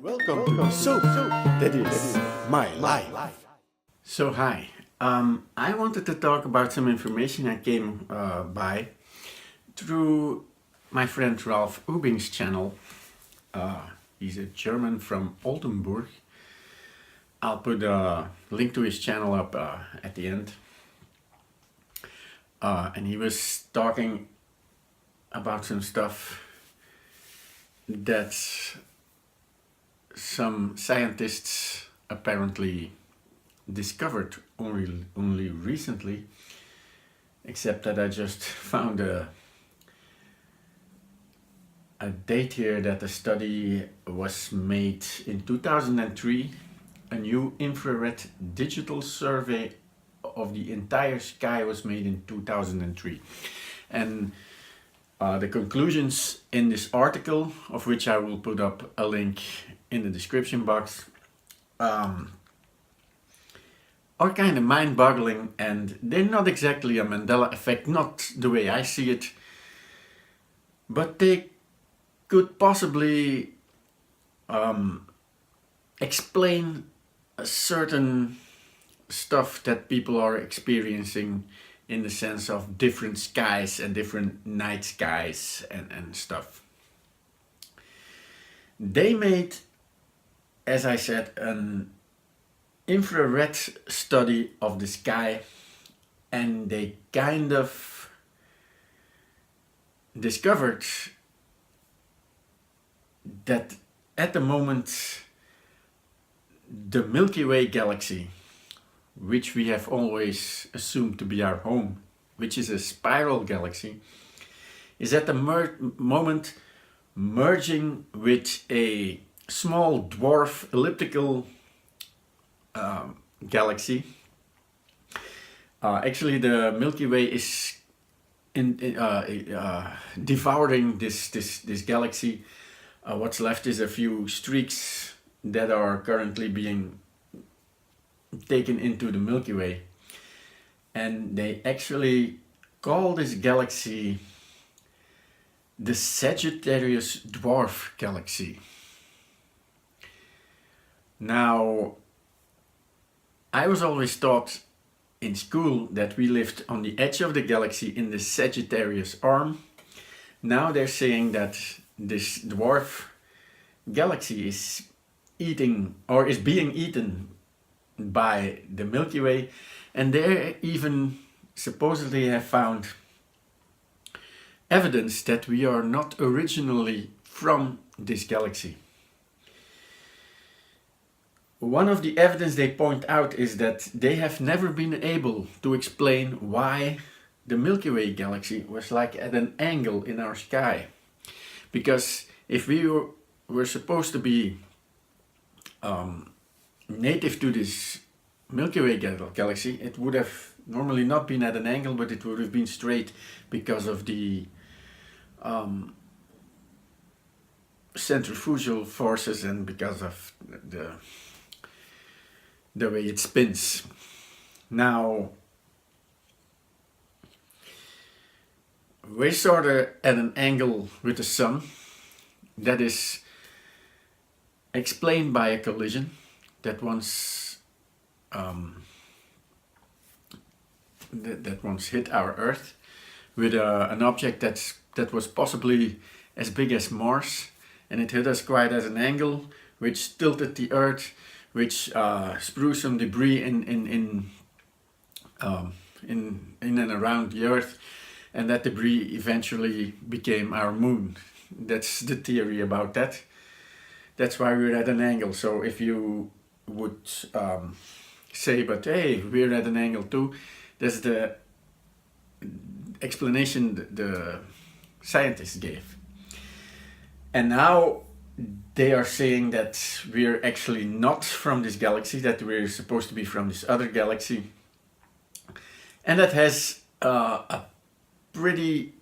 Welcome to the soap that is my life. So hi, I wanted to talk about some information I came by through my friend Ralph Ubing's channel. He's a German from Oldenburg. I'll put a link to his channel up at the end. And he was talking about some stuff that some scientists apparently discovered only recently, except that I just found a date here that the study was made in 2003. A new infrared digital survey of the entire sky was made in 2003, and the conclusions in this article, of which I will put up a link in the description box, are kind of mind-boggling, and they're not exactly a Mandela Effect, not the way I see it, but they could possibly explain a certain stuff that people are experiencing in the sense of different skies and different night skies and stuff. They made, as I said, an infrared study of the sky, and they kind of discovered that at the moment the Milky Way galaxy, which we have always assumed to be our home, which is a spiral galaxy, is at the moment merging with a small dwarf elliptical galaxy. Actually, the Milky Way is devouring this galaxy. What's left is a few streaks that are currently being taken into the Milky Way, and they actually call this galaxy the Sagittarius dwarf galaxy. Now, I was always taught in school that we lived on the edge of the galaxy in the Sagittarius arm. Now they're saying that this dwarf galaxy is being eaten by the Milky Way, and they even supposedly have found evidence that we are not originally from this galaxy. One of the evidence they point out is that they have never been able to explain why the Milky Way galaxy was like at an angle in our sky. Because if we were supposed to be native to this Milky Way galaxy, it would have normally not been at an angle, but it would have been straight because of the centrifugal forces and because of the way it spins. Now, we're sort of at an angle with the sun that is explained by a collision that once hit our Earth with an object that was possibly as big as Mars, and it hit us quite at an angle, which tilted the Earth, which spewed some debris in and around the Earth, and that debris eventually became our moon. That's the theory about that. That's why we're at an angle. So if you would say, but hey, we're at an angle too, that's the explanation the scientists gave. And now they are saying that we're actually not from this galaxy, that we're supposed to be from this other galaxy. And that has a pretty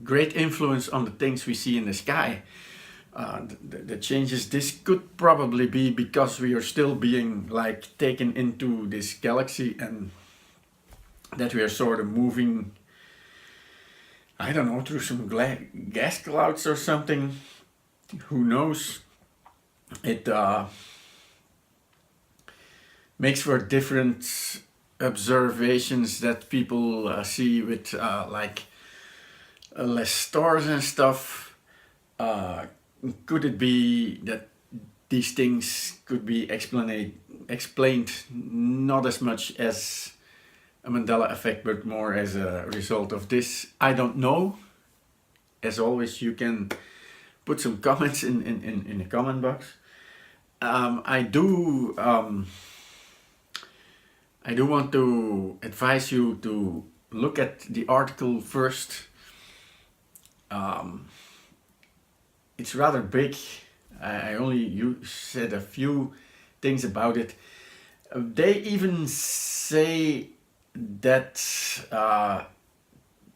great influence on the things we see in the sky. The changes, this could probably be because we are still being like taken into this galaxy, and that we are sort of moving, I don't know, through some gas clouds or something, who knows. it makes for different observations that people see with like less stars and stuff. Could it be that these things could be explained not as much as a Mandela effect, but more as a result of this? I don't know. As always, you can put some comments in the comment box. I do want to advise you to look at the article first. It's rather big. I only said a few things about it. They even say that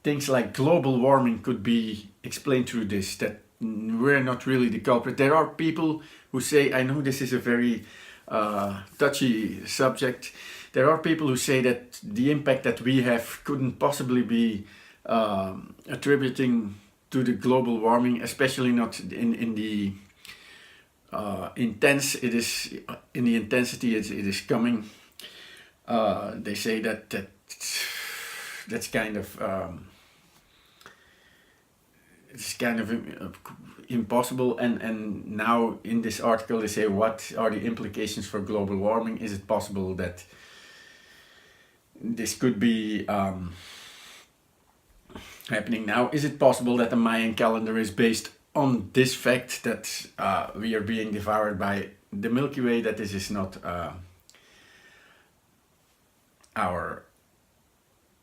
things like global warming could be explained through this, that we're not really the culprit. There are people who say, I know this is a very touchy subject, there are people who say that the impact that we have couldn't possibly be attributing to the global warming, especially not in the intensity it is coming. They say that's kind of it's kind of impossible, and now in this article they say, what are the implications for global warming? Is it possible that this could be happening now? Is it possible that the Mayan calendar is based on this fact that we are being devoured by the Milky Way, that this is not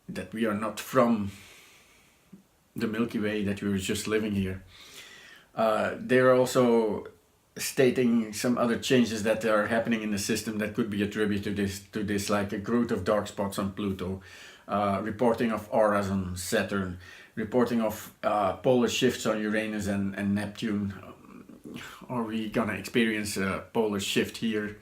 that we are not from the Milky Way, that we are just living here? They're also stating some other changes that are happening in the system that could be attributed to this, like a growth of dark spots on Pluto, reporting of auras on Saturn, reporting of polar shifts on Uranus and Neptune. Are we gonna experience a polar shift here?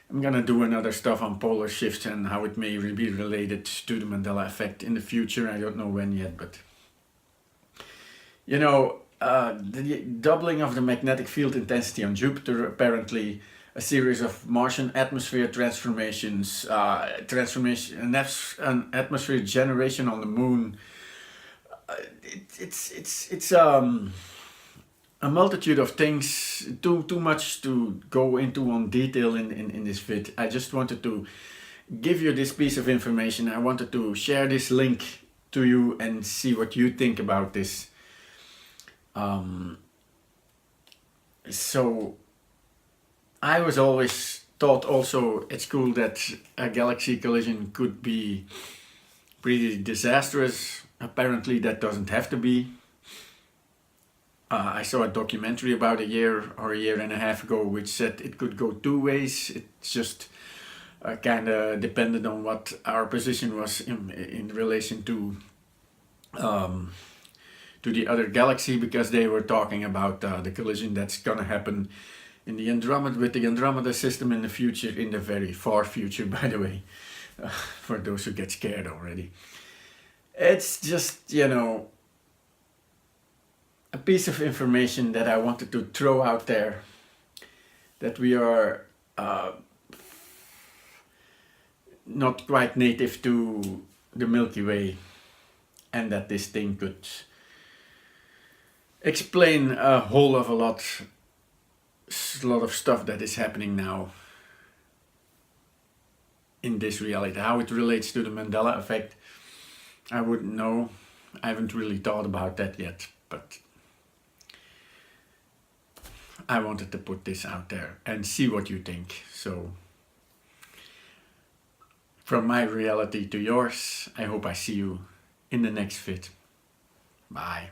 I'm gonna do another stuff on polar shifts and how it may be related to the Mandela effect in the future. I don't know when yet, but you know, the doubling of the magnetic field intensity on Jupiter, apparently a series of Martian atmosphere transformations, an atmosphere generation on the moon. It's a multitude of things, too much to go into on detail in this vid. I just wanted to give you this piece of information. I wanted to share this link to you and see what you think about this. So I was always thought also at school that a galaxy collision could be pretty disastrous. Apparently that doesn't have to be. I saw a documentary about a year and a half ago which said it could go two ways. It's just kind of depended on what our position was in relation to the other galaxy, because they were talking about the collision that's gonna happen in the Andromeda system in the future, in the very far future, by the way, for those who get scared already. It's just, you know, a piece of information that I wanted to throw out there, that we are not quite native to the Milky Way, and that this thing could explain a whole of a lot of stuff that is happening now in this reality. How it relates to the Mandela effect, I wouldn't know. I haven't really thought about that yet, but I wanted to put this out there and see what you think. So from my reality to yours, I hope I see you in the next vid. Bye.